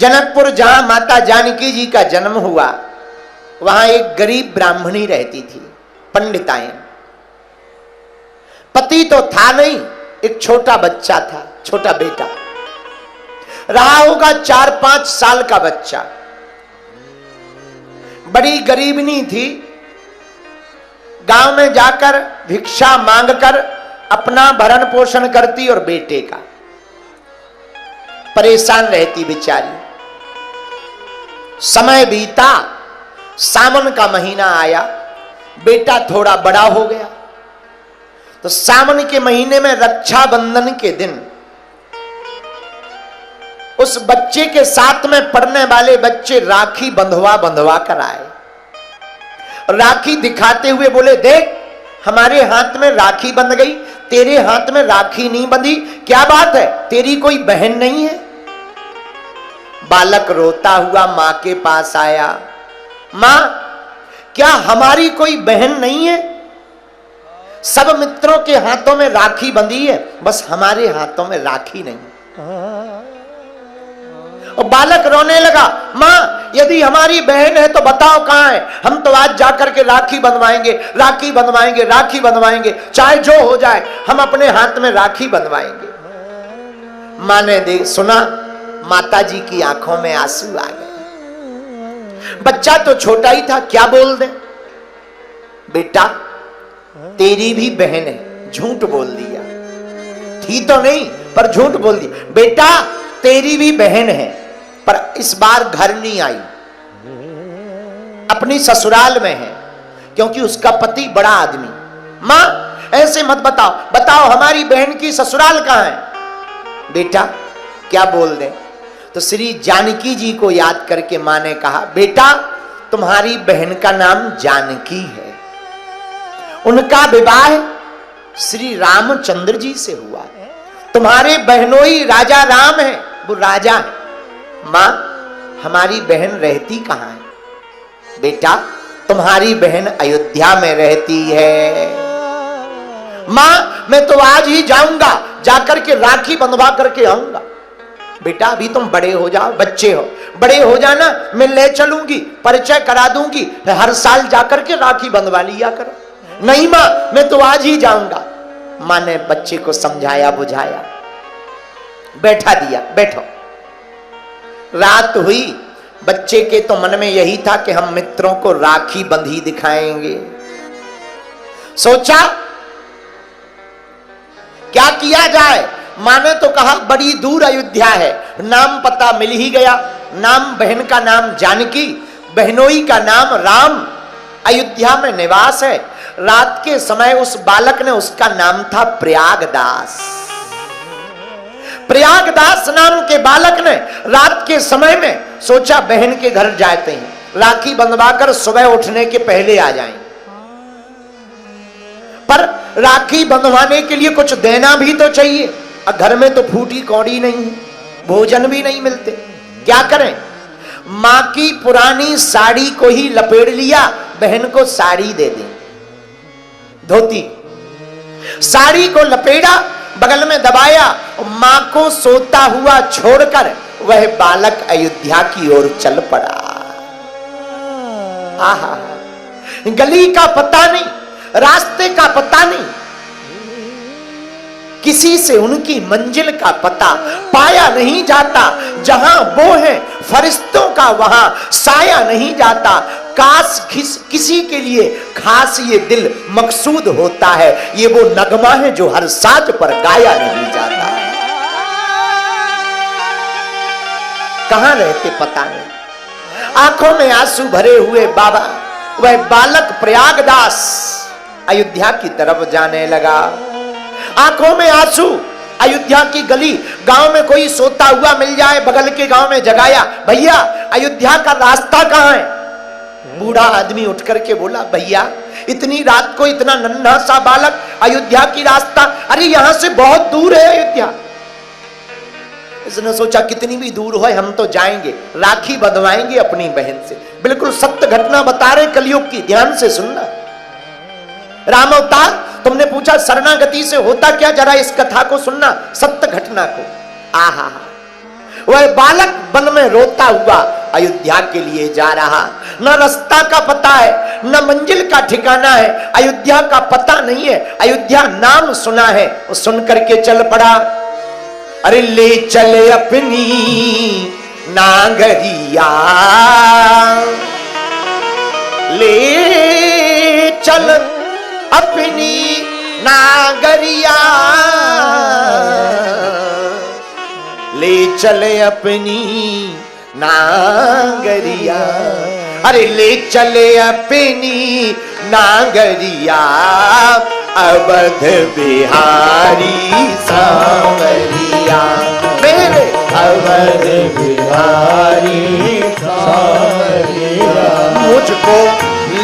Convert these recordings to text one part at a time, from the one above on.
जनकपुर जहां माता जानकी जी का जन्म हुआ, वहां एक गरीब ब्राह्मणी रहती थी, पंडिताएं। पति तो था नहीं, एक छोटा बच्चा था, छोटा बेटा रहा होगा, 4-5 साल का बच्चा। बड़ी गरीबनी थी, गांव में जाकर भिक्षा मांगकर अपना भरण पोषण करती और बेटे का। परेशान रहती बेचारी। समय बीता, सावन का महीना आया, बेटा थोड़ा बड़ा हो गया, तो सावन के महीने में रक्षाबंधन के दिन उस बच्चे के साथ में पढ़ने वाले बच्चे राखी बंधवा कर आए। राखी दिखाते हुए बोले, देख हमारे हाथ में राखी बंध गई, तेरे हाथ में राखी नहीं बंधी, क्या बात है, तेरी कोई बहन नहीं है? बालक रोता हुआ मां के पास आया, मां क्या हमारी कोई बहन नहीं है? सब मित्रों के हाथों में राखी बंधी है, बस हमारे हाथों में राखी नहीं। और बालक रोने लगा, मां यदि हमारी बहन है तो बताओ कहां है, हम तो आज जाकर के राखी बंधवाएंगे, राखी बंधवाएंगे, राखी बंधवाएंगे, चाहे जो हो जाए हम अपने हाथ में राखी बंधवाएंगे। मां ने देख सुना, माता जी की आंखों में आंसू आ गए। बच्चा तो छोटा ही था, क्या बोल दे? बेटा तेरी भी बहन है, झूठ बोल दिया, थी तो नहीं पर झूठ बोल दिया। बेटा तेरी भी बहन है, पर इस बार घर नहीं आई, अपनी ससुराल में है, क्योंकि उसका पति बड़ा आदमी। मां ऐसे मत बताओ, बताओ हमारी बहन की ससुराल कहां है? बेटा क्या बोल दे? तो श्री जानकी जी को याद करके मां ने कहा, बेटा तुम्हारी बहन का नाम जानकी है, उनका विवाह श्री रामचंद्र जी से हुआ है, तुम्हारे बहनोई राजा राम है, वो राजा है। मां हमारी बहन रहती कहां है? बेटा तुम्हारी बहन अयोध्या में रहती है। मां मैं तो आज ही जाऊंगा, जाकर के राखी बंधवा करके आऊंगा। बेटा अभी तुम बड़े हो जाओ, बच्चे हो, बड़े हो जाना, मैं ले चलूंगी, परिचय करा दूंगी, हर साल जाकर के राखी बंधवा लिया करो। नहीं मां मैं तो आज ही जाऊंगा। मां ने बच्चे को समझाया बुझाया, बैठा दिया, बैठो। रात हुई, बच्चे के तो मन में यही था कि हम मित्रों को राखी बंधी दिखाएंगे। सोचा क्या किया जाए। मां ने तो कहा बड़ी दूर अयोध्या है, नाम पता मिल ही गया, नाम बहन का नाम जानकी, बहनोई का नाम राम, अयोध्या में निवास है। रात के समय उस बालक ने, उसका नाम था प्रयागदास, प्रयागदास नाम के बालक ने रात के समय में सोचा बहन के घर जाते हैं, राखी बंधवाकर सुबह उठने के पहले आ जाएं। पर राखी बंधवाने के लिए कुछ देना भी तो चाहिए, और घर में तो फूटी कौड़ी नहीं है, भोजन भी नहीं मिलते, क्या करें? मां की पुरानी साड़ी को ही लपेट लिया, बहन को साड़ी दे दी, धोती, साड़ी को लपेटा, बगल में दबाया, और मां को सोता हुआ छोड़कर वह बालक अयोध्या की ओर चल पड़ा। आहा, गली का पता नहीं, रास्ते का पता नहीं, किसी से उनकी मंजिल का पता पाया नहीं जाता। जहां वो है फरिश्तों का वहां साया नहीं जाता। काश किसी के लिए खास ये दिल मकसूद होता है, ये वो नगमा है जो हर साज पर गाया नहीं जाता। कहां रहते पता नहीं। आंखों में आंसू भरे हुए बाबा, वह बालक प्रयागदास अयोध्या की तरफ जाने लगा। आंखों में आंसू, अयोध्या की गली, गांव में कोई सोता हुआ मिल जाए, बगल के गांव में जगाया, भैया अयोध्या का रास्ता कहां है? बूढ़ा आदमी उठ करके बोला, भैया इतनी रात को इतना नन्हा सा बालक, अयोध्या की रास्ता, अरे यहां से बहुत दूर है अयोध्या। इसने सोचा कितनी भी दूर हो हम तो जाएंगे, राखी बंधवाएंगे अपनी बहन से। बिल्कुल सत्य घटना बता रहे कलयुग की, ध्यान से सुनना। राम अवतार, तुमने पूछा शरणागति से होता क्या, जरा इस कथा को सुनना, सत्य घटना को। आहा, वह बालक वन में रोता हुआ अयोध्या के लिए जा रहा, न रास्ता का पता है, न मंजिल का ठिकाना है, अयोध्या का पता नहीं है, अयोध्या नाम सुना है, वो सुन करके चल पड़ा। अरे ले चले अपनी नागरिया, ले चल अपनी नागरिया, ले चले अपनी नागरिया, अरे ले चले अपनी नागरिया, अवध बिहारी सांवरिया, मेरे अवध बिहारी सांवरिया, मुझको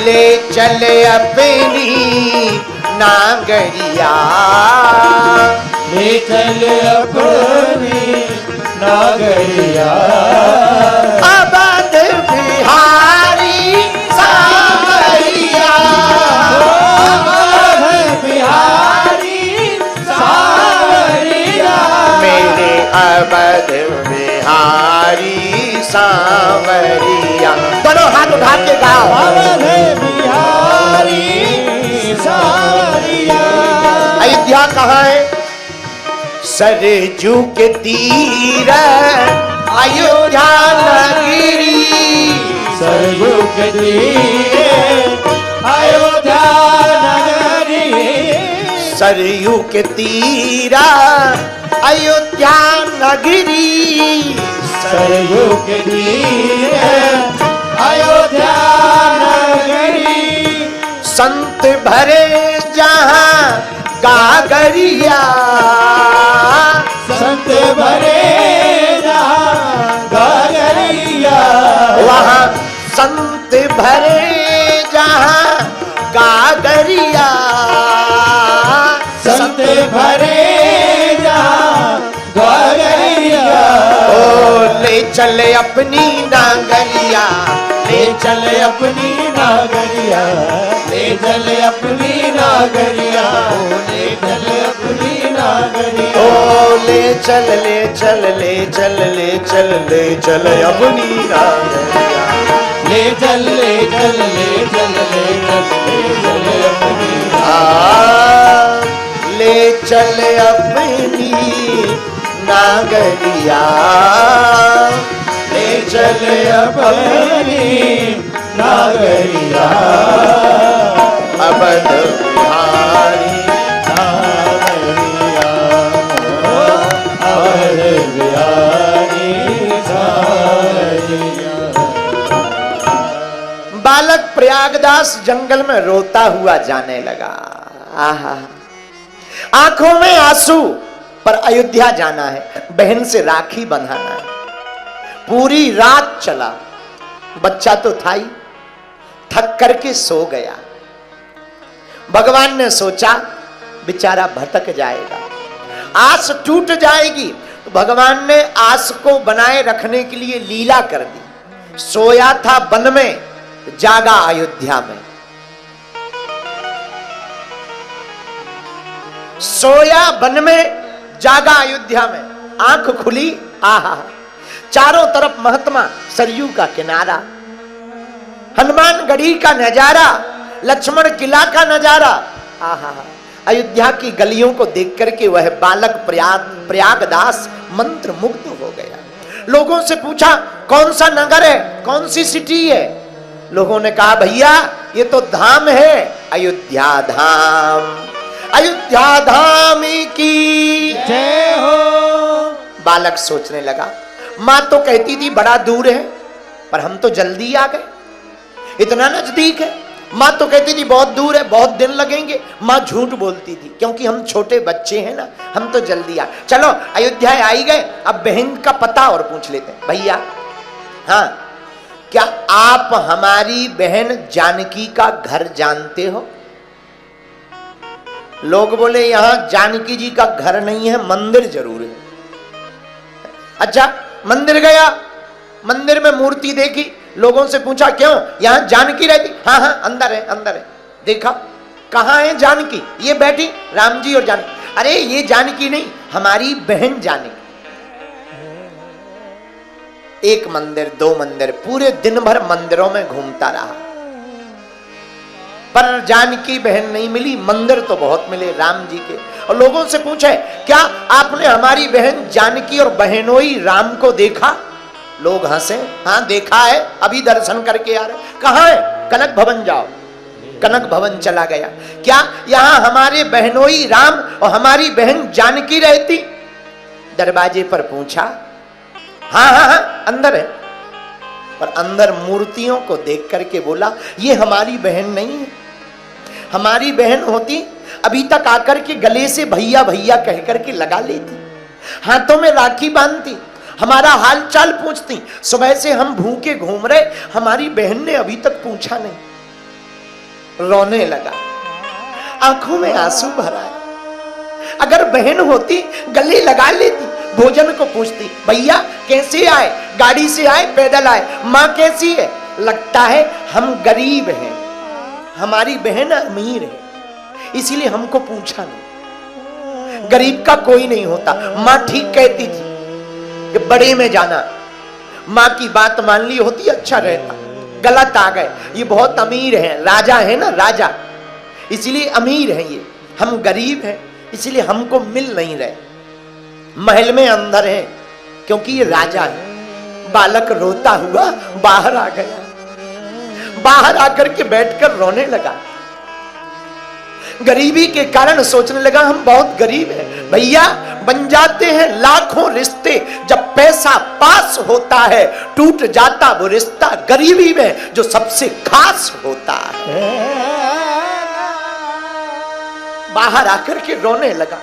ले चले अपनी नागरिया, ले चले अपनी नागरिया, अवध बिहारी सांवरिया, अवध बिहारी सांवरिया, मेरे अवध बिहारी सांवरिया। दोनों हाथ उठा के गाओ, अवध बिहारी सांवरिया। अयोध्या कहाँ है? सरजू के तीर अयोध्या नगरी, सरयू के तीर अयोध्या नगरी, सरयू के तीर अयोध्या नगरी, सरयू के तीर अयोध्या नगरी, संत भरे जहाँ गागरिया, संत भरे जहाँ गागरिया, वहाँ संत भरे जहाँ गागरिया, संत भरे जहाँ गागरिया, ओ ले चले अपनी नागरिया, ले चले अपनी नागरिया, ले चले अपनी नागरिया, ले चले अपनी नागरिया, ओ ले चल ले चल ले चल ले चल ले चल अपनी नागरिया, ले चल ले चल ले चल ले चल ले चल अपनी ले चल अपनी नागरिया, ले चल अपनी नागरिया, अवध बिहारी नागरिया, अवध बिहारी नागरिया। बालक प्रयागदास जंगल में रोता हुआ जाने लगा। आहा, आंखों में आंसू, पर अयोध्या जाना है, बहन से राखी बंधाना है। पूरी रात चला, बच्चा तो था ही, थक करके सो गया। भगवान ने सोचा बेचारा भटक जाएगा, आस टूट जाएगी, तो भगवान ने आस को बनाए रखने के लिए लीला कर दी। सोया था वन में, जागा अयोध्या में। सोया वन में, जागा अयोध्या में। आंख खुली, आहा, चारों तरफ महात्मा, सरयू का किनारा, हनुमान गढ़ी का नजारा, लक्ष्मण किला का नजारा। आहा, अयोध्या की गलियों को देख करके वह बालक प्रयागदास मंत्र मुग्ध हो गया। लोगों से पूछा कौन सा नगर है, कौन सी सिटी है? लोगों ने कहा भैया ये तो धाम है, अयोध्या धाम, अयोध्या धाम की जय हो। बालक सोचने लगा, मां तो कहती थी बड़ा दूर है, पर हम तो जल्दी आ गए, इतना नजदीक है। मां तो कहती थी बहुत दूर है, बहुत दिन लगेंगे। मां झूठ बोलती थी, क्योंकि हम छोटे बच्चे हैं ना, हम तो जल्दी आ। चलो अयोध्या आ ही गए, अब बहन का पता और पूछ लेते हैं। भैया हाँ, क्या आप हमारी बहन जानकी का घर जानते हो? लोग बोले यहां जानकी जी का घर नहीं है, मंदिर जरूर है। अच्छा, मंदिर गया, मंदिर में मूर्ति देखी, लोगों से पूछा क्यों, यहां जानकी रहती? हाँ हाँ अंदर है, अंदर है। देखा, कहाँ है जानकी? ये बैठी, राम जी और जानकी। अरे ये जानकी नहीं, हमारी बहन जानकी। एक मंदिर, दो मंदिर, पूरे दिन भर मंदिरों में घूमता रहा, पर जानकी बहन नहीं मिली। मंदिर तो बहुत मिले राम जी के, और लोगों से पूछे क्या आपने हमारी बहन जानकी और बहनोई राम को देखा? लोग हंसे, हाँ देखा है, अभी दर्शन करके आ रहे। कहाँ है? कनक भवन जाओ। कनक भवन चला गया। क्या यहां हमारे बहनोई राम और हमारी बहन जानकी रहती? दरवाजे पर पूछा, हाँ हाँ हाँ अंदर है। पर अंदर मूर्तियों को देख करके बोला, ये हमारी बहन नहीं है। हमारी बहन होती अभी तक आकर के गले से भैया भैया कह करके लगा लेती, हाथों में राखी बांधती, हमारा हाल चाल पूछती। सुबह से हम भूखे घूम रहे, हमारी बहन ने अभी तक पूछा नहीं। रोने लगा, आंखों में आंसू भर आए। अगर बहन होती गले लगा लेती, भोजन को पूछती, भैया कैसे आए, गाड़ी से आए, पैदल आए, माँ कैसी है? लगता है हम गरीब हैं, हमारी बहन अमीर है, इसीलिए हमको पूछा नहीं। गरीब का कोई नहीं होता। माँ ठीक कहती थी कि बड़े में जाना, माँ की बात मान ली होती अच्छा रहता। गलत आ गए, ये बहुत अमीर है, राजा है ना, राजा, इसीलिए अमीर है ये, हम गरीब हैं इसीलिए हमको मिल नहीं रहे। महल में अंदर है क्योंकि ये राजा है। बालक रोता हुआ बाहर आ गया, बाहर आकर के बैठकर रोने लगा। गरीबी के कारण सोचने लगा हम बहुत गरीब हैं। भैया बन जाते हैं लाखों रिश्ते, जब पैसा पास होता है टूट जाता वो रिश्ता गरीबी में जो सबसे खास होता है। बाहर आकर के रोने लगा।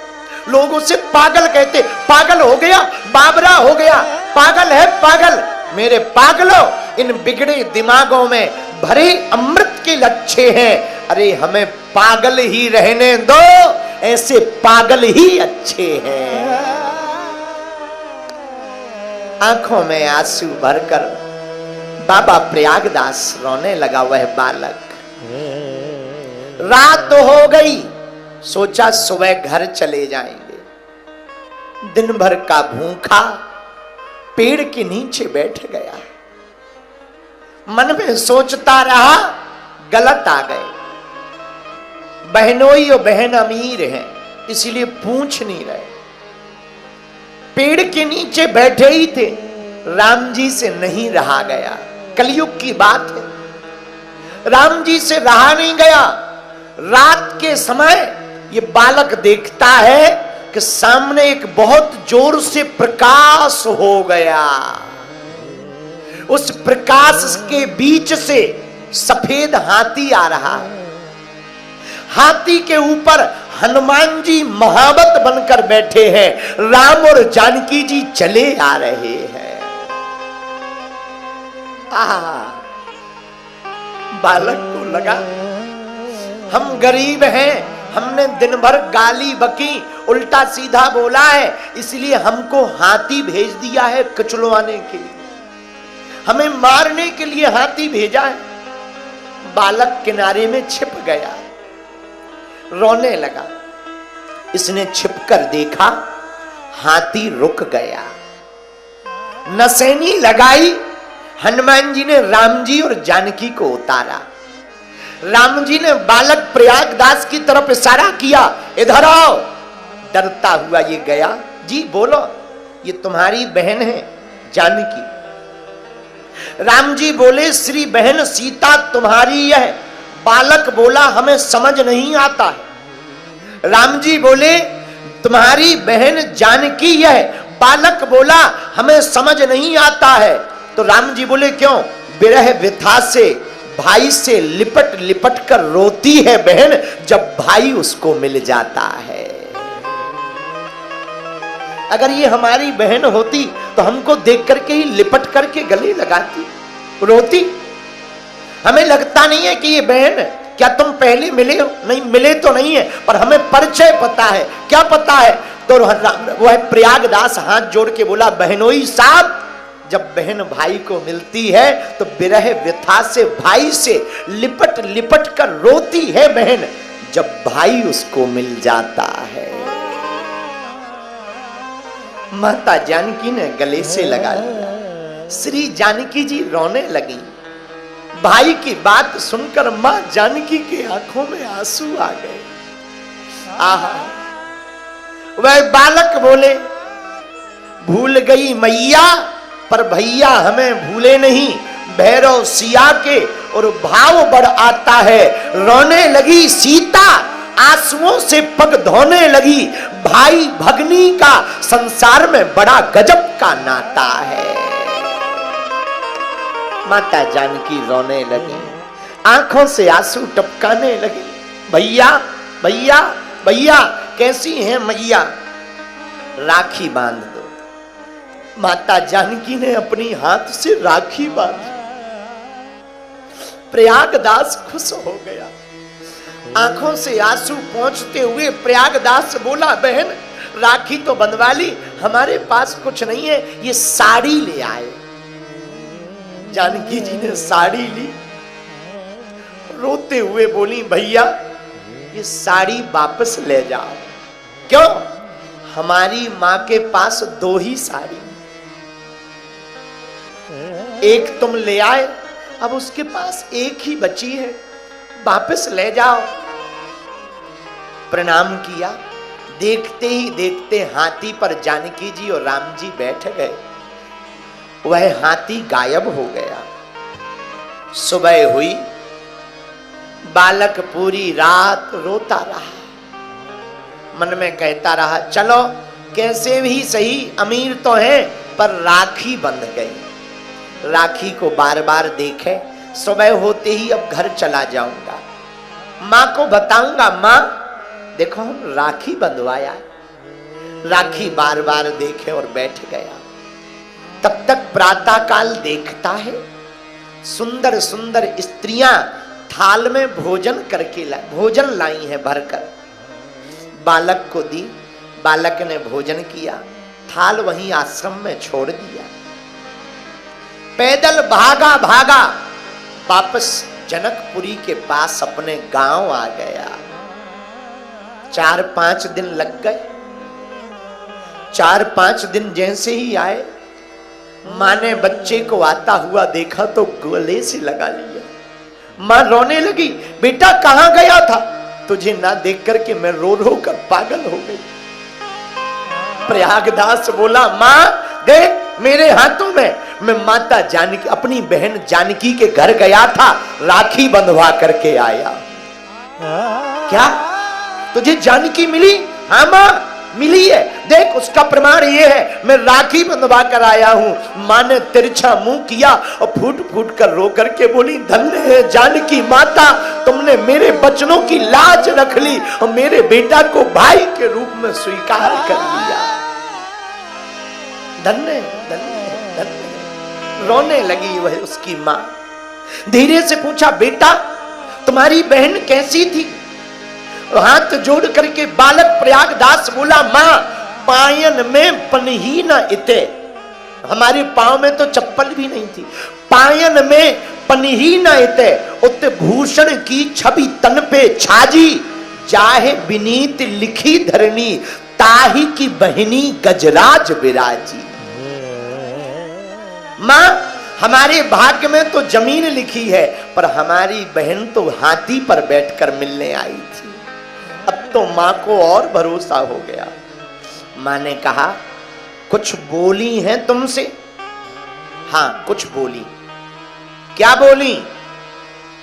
लोग उसे पागल कहते, पागल हो गया, बाबरा हो गया, पागल है पागल। मेरे पागलों, इन बिगड़े दिमागों में भरे अमृत के लच्छे हैं। अरे हमें पागल ही रहने दो, ऐसे पागल ही अच्छे हैं। आंखों में आंसू भरकर बाबा प्रयागदास रोने लगा। वह बालक, रात हो गई, सोचा सुबह घर चले जाएंगे। दिन भर का भूखा पेड़ के नीचे बैठ गया, मन में सोचता रहा गलत आ गए। बहनोई और बहन अमीर हैं इसलिए पूछ नहीं रहे। पेड़ के नीचे बैठे ही थे, राम जी से नहीं रहा गया। कलयुग की बात है, राम जी से रहा नहीं गया। रात के समय ये बालक देखता है कि सामने एक बहुत जोर से प्रकाश हो गया। उस प्रकाश के बीच से सफेद हाथी आ रहा है। हाथी के ऊपर हनुमान जी महावत बनकर बैठे हैं, राम और जानकी जी चले आ रहे हैं। बालक को लगा हम गरीब हैं, हमने दिन भर गाली बकी, उल्टा सीधा बोला है, इसलिए हमको हाथी भेज दिया है कचलवाने के लिए, हमें मारने के लिए हाथी भेजा है। बालक किनारे में छिप गया, रोने लगा। इसने छिपकर देखा, हाथी रुक गया। नसैनी लगाई, हनुमान जी ने राम जी और जानकी को उतारा। राम जी ने बालक प्रयागदास की तरफ इशारा किया, इधर आओ। डरता हुआ ये गया। जी बोलो, ये तुम्हारी बहन है जानकी। राम जी बोले, श्री बहन सीता तुम्हारी है। बालक बोला, हमें समझ नहीं आता है। राम जी बोले, तुम्हारी बहन जानकी है। बालक बोला, हमें समझ नहीं आता है। तो राम जी बोले, क्यों? विरह व्यथा से भाई से लिपट लिपट कर रोती है बहन, जब भाई उसको मिल जाता है। अगर ये हमारी बहन होती तो हमको देख करके ही लिपट करके गले लगाती, रोती। हमें लगता नहीं है कि ये बहन है। क्या तुम पहले मिले हो? नहीं मिले तो नहीं है, पर हमें परिचय पता है। क्या पता है? तो वह प्रयागदास हाथ जोड़ के बोला, बहनोई साहब, जब बहन भाई को मिलती है तो विरह व्यथा से भाई से लिपट लिपट कर रोती है बहन, जब भाई उसको मिल जाता है। माता जानकी ने गले से लगा लिया। श्री जानकी जी रोने लगी। भाई की बात सुनकर मां जानकी के आंखों में आंसू आ गए। आहा, वह बालक बोले, भूल गई मैया पर भैया हमें भूले नहीं। भैरव सिया के और भाव बढ़ आता है। रोने लगी सीता, आंसुओं से पग धोने लगी। भाई भगनी का संसार में बड़ा गजब का नाता है। माता जानकी रोने लगी, आंखों से आंसू टपकाने लगी। भैया भैया भैया, कैसी हैं मैया, राखी बांध दो। माता जानकी ने अपनी हाथ से राखी बांधी। प्रयागदास खुश हो गया। आंखों से आंसू पोंछते हुए प्रयागदास बोला, बहन राखी तो बंधवा ली, हमारे पास कुछ नहीं है, ये साड़ी ले आए। जानकी जी ने साड़ी ली, रोते हुए बोली, भैया ये साड़ी वापस ले जाओ। क्यों? हमारी मां के पास 2 ही साड़ी, एक तुम ले आए, अब उसके पास 1 ही बची है, वापस ले जाओ। प्रणाम किया। देखते ही देखते हाथी पर जानकी जी और राम जी बैठ गए। वह हाथी गायब हो गया। सुबह हुई, बालक पूरी रात रोता रहा। मन में कहता रहा, चलो कैसे भी सही, अमीर तो है पर राखी बंध गई। राखी को बार बार देखे। सुबह होते ही अब घर चला जाऊंगा, मां को बताऊंगा, मां देखो हम राखी बंधवाया। राखी बार बार देखे और बैठ गया। तब तक प्रातः काल देखता है, सुंदर सुंदर स्त्रियां थाल में भोजन करके भोजन लाई है भरकर। बालक को दी, बालक ने भोजन किया, थाल वहीं आश्रम में छोड़ दिया। पैदल भागा भागा वापस जनकपुरी के पास अपने गांव आ गया। 4-5 दिन लग गए। 4-5 दिन जैसे ही आए, मां ने बच्चे को आता हुआ देखा तो गले से लगा लिया। मां रोने लगी, बेटा कहां गया था? तुझे ना देख करके मैं रो रो कर पागल हो गई। प्रयागदास बोला, मां देख मेरे हाथों में, मैं माता जानकी अपनी बहन जानकी के घर गया था, राखी बंधवा करके आया। क्या तुझे जानकी मिली? हाँ मां मिली है, देख उसका प्रमाण ये है, मैं राखी बंधवा कर आया हूं। मां ने तिरछा मुंह किया और फूट फूट कर रो करके बोली, धन्य है जानकी माता, तुमने मेरे बचनों की लाज रख ली और मेरे बेटा को भाई के रूप में स्वीकार कर लिया। धन्य धन्य धन्य। रोने लगी वह उसकी मां। धीरे से पूछा, बेटा तुम्हारी बहन कैसी थी? हाथ जोड़ करके बालक प्रयागदास बोला, मां पायन में पनही न इते, हमारे पांव में तो चप्पल भी नहीं थी। पायन में पनही न इते, उत भूषण की छवि तन पे छाजी, चाहे विनीत लिखी धरणी, ताही की बहनी गजराज विराजी। मां हमारे भाग्य में तो जमीन लिखी है, पर हमारी बहन तो हाथी पर बैठकर मिलने आई थी। अब तो मां को और भरोसा हो गया। मां ने कहा, कुछ बोली हैं तुमसे? हां कुछ बोली। क्या बोली?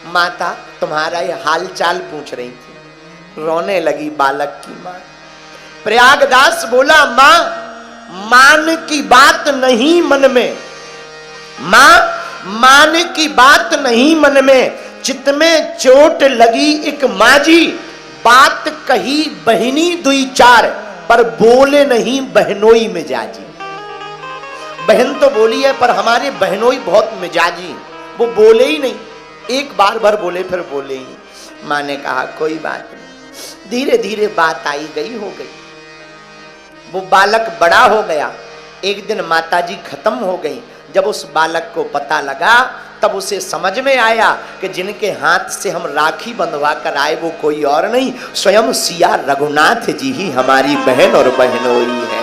माता तुम्हारा ये हाल चाल पूछ रही थी। रोने लगी बालक की मां। प्रयागदास बोला, मां मान की बात नहीं मन में, मां मान की बात नहीं मन में, चित्त में चोट लगी एक माजी, बात कही बहनी 2-4, पर बोले नहीं बहनोई मिजाजी। बहन तो बोली है पर हमारे बहनोई बहुत मिजाजी, वो बोले ही नहीं, एक बार भर बोले फिर बोले ही नहीं। मां ने कहा कोई बात नहीं। धीरे धीरे बात आई गई हो गई। वो बालक बड़ा हो गया। एक दिन माताजी खत्म हो गई। जब उस बालक को पता लगा, तब उसे समझ में आया कि जिनके हाथ से हम राखी बंधवा कर आए वो कोई और नहीं, स्वयं सिया रघुनाथ जी ही हमारी बहन और बहनोई है।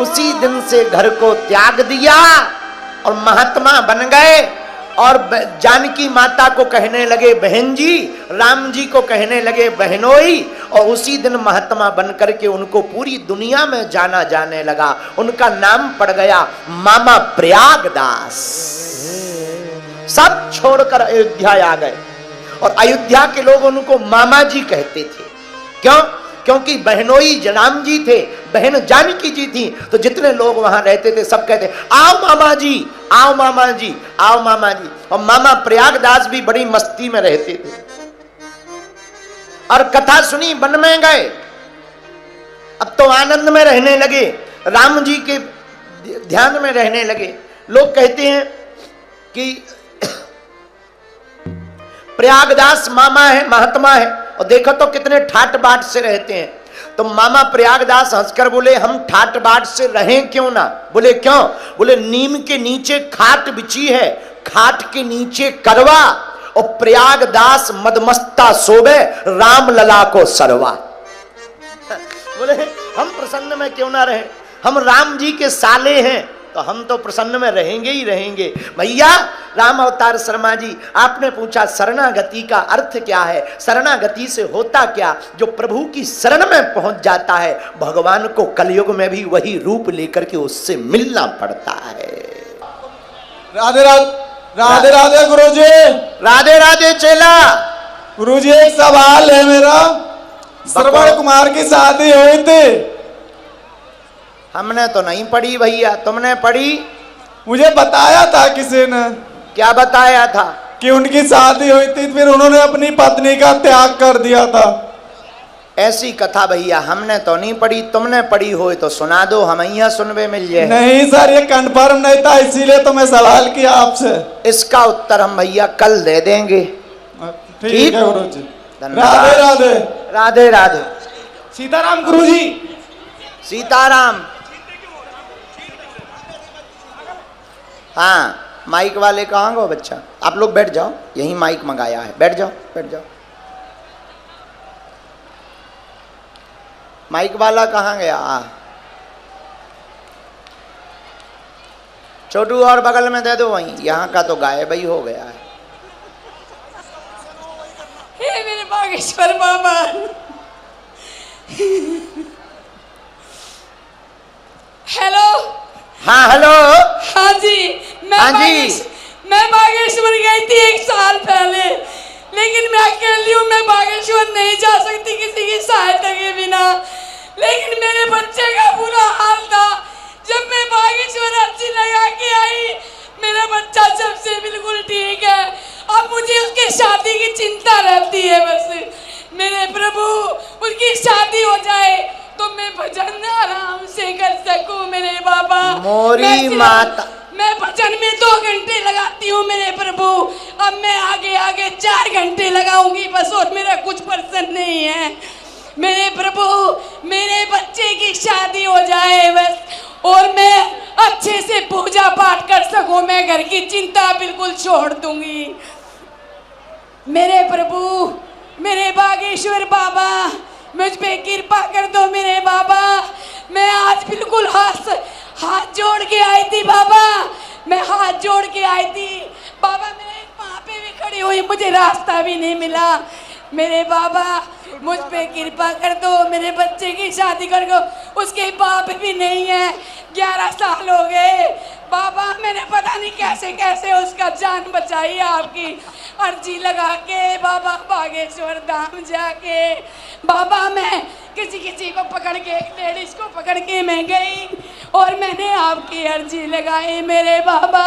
उसी दिन से घर को त्याग दिया और महात्मा बन गए। और जानकी माता को कहने लगे बहन जी, राम जी को कहने लगे बहनोई। और उसी दिन महात्मा बन करके उनको पूरी दुनिया में जाना जाने लगा। उनका नाम पड़ गया मामा प्रयागदास। सब छोड़कर अयोध्या आ गए और अयोध्या के लोग उनको मामा जी कहते थे। क्यों? क्योंकि बहनोई राम जी थे, बहन जानकी जी थी। तो जितने लोग वहां रहते थे सब कहते आओ मामा जी, आओ मामा जी, आओ मामा जी। और मामा प्रयागदास भी बड़ी मस्ती में रहते थे और कथा सुनी, वन में गए। अब तो आनंद में रहने लगे, राम जी के ध्यान में रहने लगे। लोग कहते हैं कि प्रयागदास मामा है, महात्मा है, और देखो तो कितने ठाट बाट से रहते हैं। तो मामा प्रयागदास हंसकर बोले हम ठाट बाट से रहें क्यों ना। बोले क्यों? बोले नीम के नीचे खाट बिछी है, खाट के नीचे करवा, और प्रयागदास मदमस्ता सोवे, राम लला को सरवा। बोले हम प्रसन्न में क्यों ना रहे, हम राम जी के साले हैं तो हम तो प्रसन्न में रहेंगे ही रहेंगे। भैया राम अवतार शर्मा जी, आपने पूछा शरणागति का अर्थ क्या है, शरणागति से होता क्या? जो प्रभु की शरण में पहुंच जाता है, भगवान को कलयुग में भी वही रूप लेकर के उससे मिलना पड़ता है। राधे राधे राधे गुरुजी, राधे राधे चेला। गुरुजी एक सवाल है मेरा। श्रवण कुमार की शादी हुई थी, हमने तो नहीं पढ़ी भैया, तुमने पढ़ी? मुझे बताया था किसी ने। क्या बताया था? कि उनकी शादी हुई थी, फिर उन्होंने अपनी पत्नी का त्याग कर दिया था। ऐसी कथा भैया हमने तो नहीं पढ़ी, तुमने पढ़ी हो तो सुना दो, हम यहाँ सुनवे मिल जाए। नहीं सर, ये कंफर्म नहीं था, इसीलिए तो मैं सवाल किया आपसे। इसका उत्तर हम भैया कल दे देंगे। ठीक है गुरुजी। धन्यवाद। राधे राधे राधे राधे। सीताराम गुरुजी। सीताराम। हाँ, माइक वाले कहाँ गो बच्चा? आप लोग बैठ जाओ, यही माइक मंगाया है, बैठ जाओ बैठ जाओ। माइक वाला कहाँ गया? छोटू और बगल में दे दो वहीं, यहाँ का तो गायब ही हो गया है। हे मेरे बागेश्वर बाबा, हेलो। हाँ हेलो। हाँ जी, हाँ जी। मैं बागेश्वर गई थी 1 साल पहले, लेकिन मैं अकेली हूँ, मैं बागेश्वर नहीं जा सकती किसी की सहायता के बिना। लेकिन मेरे बच्चे का बुरा हाल था, जब मैं बागेश्वर अर्जी लगा के आई, मेरा बच्चा सबसे बिल्कुल ठीक है। अब मुझे उसके शादी की चिंता रहती है बस। मेरे प्रभु, उसकी शादी हो जाए तो मैं भजन आराम से कर सकूं मेरे बाबा। मोरी माता, मैं भजन में 2 घंटे लगाती हूँ मेरे प्रभु, अब मैं आगे आगे 4 घंटे लगाऊंगी बस, और मेरा कुछ परसेंट नहीं है मेरे प्रभु। मेरे बच्चे की शादी हो जाए बस, और मैं अच्छे से पूजा पाठ कर सकूं, मैं घर की चिंता बिल्कुल छोड़ दूंगी मेरे प्रभु। मेरे बागेश्वर बाबा, मुझ पे कृपा कर दो मेरे बाबा। मैं आज बिल्कुल हाथ जोड़ के आई थी बाबा, मैं हाथ जोड़ के आई थी बाबा। मेरे वहाँ पे भी खड़ी हुई, मुझे रास्ता भी नहीं मिला मेरे बाबा। मुझ पे कृपा कर दो, मेरे बच्चे की शादी कर दो। उसके बाप भी नहीं है, 11 साल हो गए बाबा। मैंने पता नहीं कैसे कैसे उसका जान बचाई, आपकी अर्जी लगा के बाबा, बागेश्वर धाम जाके बाबा। मैं किसी को पकड़ के, एक लेडीज को पकड़ के मैं गई और मैंने आपकी अर्जी लगाई मेरे बाबा।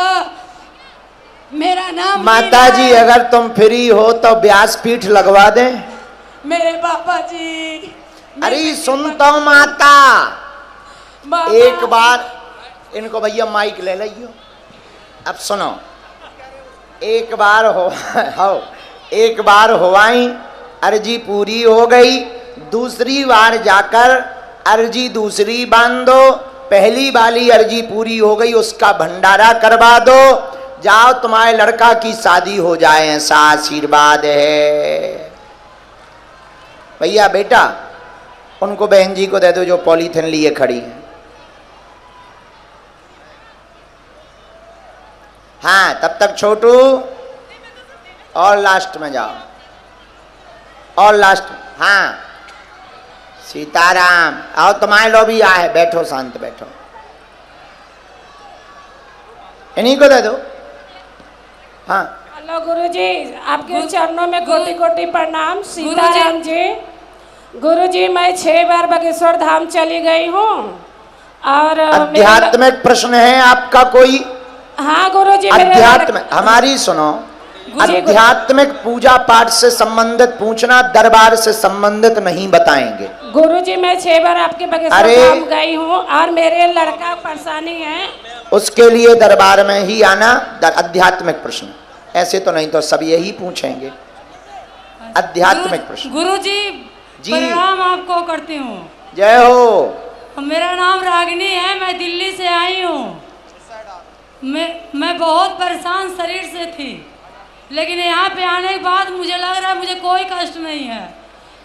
मेरा नाम माता जी, अगर तुम फ्री हो तो व्यासपीठ लगवा दें मेरे बाबा जी। अरे सुन तो माता, बाबा। एक बार इनको भैया माइक ले लियो। अब सुनो, एक बार होवाई, अर्जी पूरी हो गई, दूसरी बार जाकर अर्जी दूसरी बांधो। पहली वाली अर्जी पूरी हो गई, उसका भंडारा करवा दो, जाओ तुम्हारे लड़का की शादी हो जाए, ऐसा आशीर्वाद है। भैया बेटा, उनको बहन जी को दे दो जो पॉलीथिन लिए खड़ी है। हाँ तब तक छोटू और लास्ट में जाओ, और लास्ट में। हाँ सीताराम, आओ तुम्हारे लो भी आए, बैठो शांत बैठो, इन्हीं को दे दो। हाँ हेलो गुरुजी, आपके चरणों में कोटि कोटि प्रणाम। सीताराम जी, गुरुजी मैं 6 बार बागेश्वर धाम चली गई हूँ और आध्यात्मिक प्रश्न है आपका कोई? हाँ गुरुजी, अध्यात्म हमारी सुनो, आध्यात्मिक पूजा पाठ से संबंधित पूछना, दरबार से संबंधित नहीं बताएंगे। गुरुजी मैं 6 बार आपके बागेश्वर धाम गई हूँ और मेरे लड़का परेशानी है, उसके लिए दरबार में ही आना। आध्यात्मिक प्रश्न, ऐसे तो नहीं तो सब यही पूछेंगे आध्यात्मिक प्रश्न। गुरुजी जी प्रणाम आपको करती हूँ। जय हो। मेरा नाम रागिनी है, मैं दिल्ली से आई हूँ। मैं बहुत परेशान शरीर से थी, लेकिन यहाँ पे आने के बाद मुझे लग रहा है मुझे कोई कष्ट नहीं है।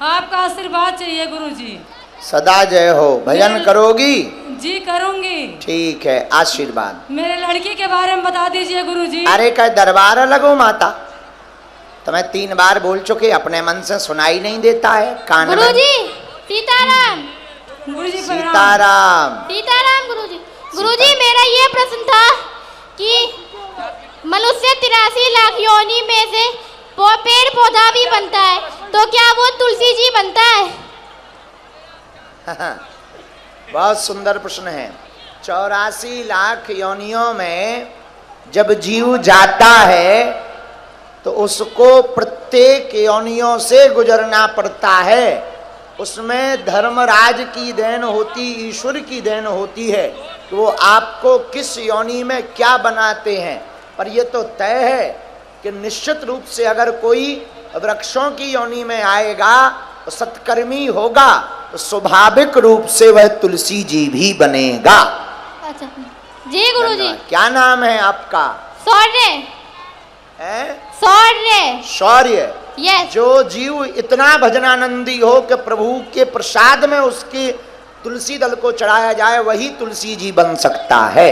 आपका आशीर्वाद चाहिए गुरुजी। सदा जय हो। भजन करोगी? जी करूँगी। ठीक है, आशीर्वाद। मेरे लड़की के बारे में बता दीजिए गुरुजी। अरे क्या दरबार लगो माता, तुम्हें 3 बार बोल चुके, अपने मन से सुनाई नहीं देता है कान में। गुरुजी सीताराम। गुरुजी सीताराम। सीताराम गुरुजी। गुरुजी मेरा ये प्रश्न था कि मनुष्य 83 लाख योनि में से पेड़ पौधा भी बनता है, तो क्या वो तुलसी जी बनता है? बहुत सुंदर प्रश्न है। 84 लाख योनियों में जब जीव जाता है तो उसको प्रत्येक योनियों से गुजरना पड़ता है। उसमें धर्मराज की देन होती, ईश्वर की देन होती है कि वो आपको किस योनि में क्या बनाते हैं। पर ये तो तय है कि निश्चित रूप से अगर कोई वृक्षों की योनि में आएगा तो सत्कर्मी होगा, तो स्वाभाविक रूप से वह तुलसी जी भी बनेगा। अच्छा जी गुरुजी। क्या नाम है आपका? शौर्य। शौर्य। शौर्य। यस। जो जीव इतना भजनानंदी हो कि प्रभु के प्रसाद में उसके तुलसी दल को चढ़ाया जाए, वही तुलसी जी बन सकता है।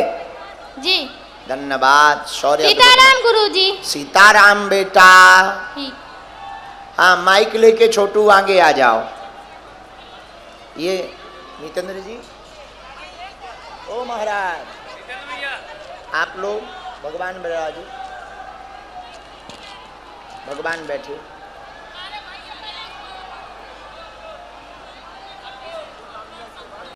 जी धन्यवाद शौर्य। सीताराम गुरुजी। सीताराम बेटा। हाँ माइक लेके छोटू आगे आ जाओ। ये नितेंद्र जी, ओ महाराज, आप लोग भगवान बैठे, भगवान बैठे।